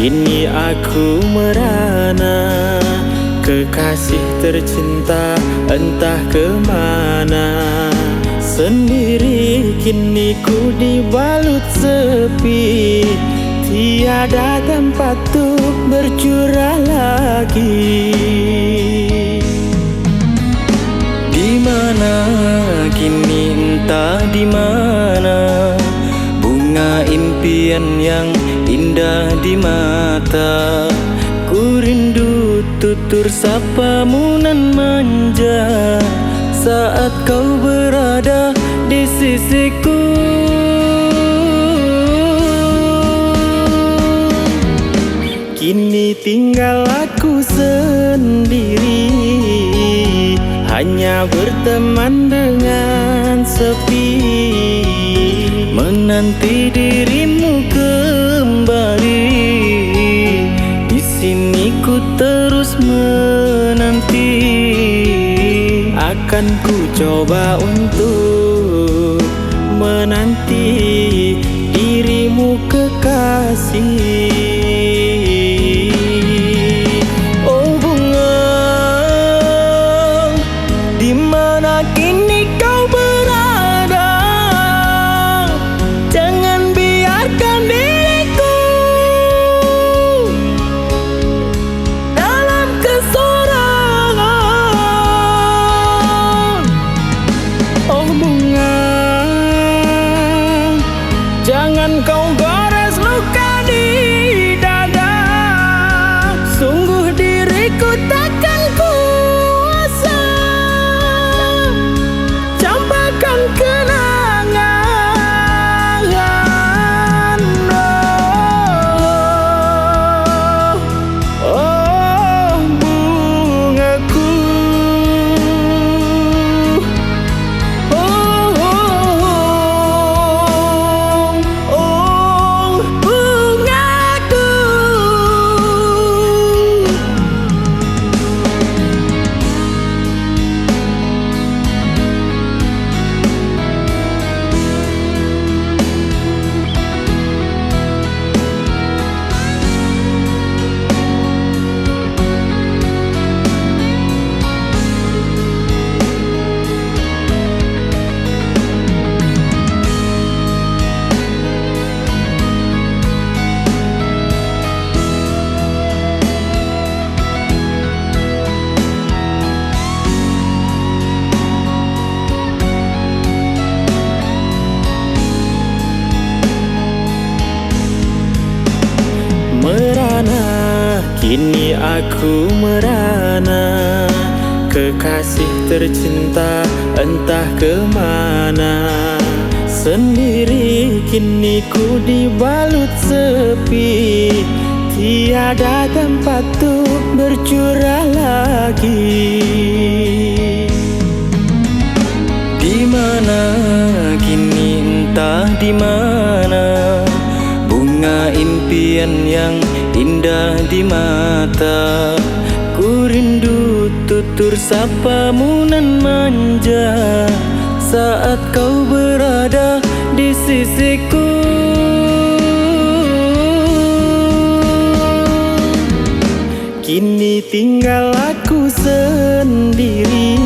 kini aku merana. Kekasih tercinta entah kemana. Sendiri kini ku dibalut sepi, tiada tempat untuk bercurah lagi. Di mana kini entah di mana, bunga impian yang indah di mata. Ku rindu tutur sapamu nan manja saat kau berada di sisiku. Kini tinggal aku sendiri, hanya berteman dengan sepi. Menanti dirimu kembali, di sini ku terus menanti. Akan ku coba untuk menanti dirimu kekasih. Oh bunga, di mana kini kau berada? Jangan biarkan diriku dalam kesorangan. Oh bunga, jangan kau gores luka di dada. Sungguh diriku takkan kuasa campakkan kenangan. Oh bungaku, bungaku. Merana, kini aku merana. Kekasih tercinta entah kemana. Sendiri kini ku dibalut sepi, tiada tempat untuk bercurah lagi. Di mana kini entah di mana, bunga impian yang indah di mata. Ku rindu tutur sapamu nan manja saat kau berada di sisiku. Kini tinggal aku sendiri,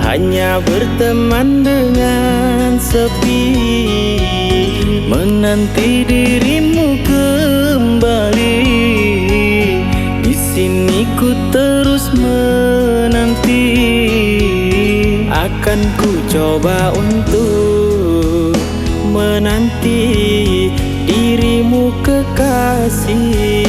hanya berteman dengan sepi. Menanti dirimu kembali, di sini ku terus menanti. Akan ku coba untuk menanti dirimu kekasih.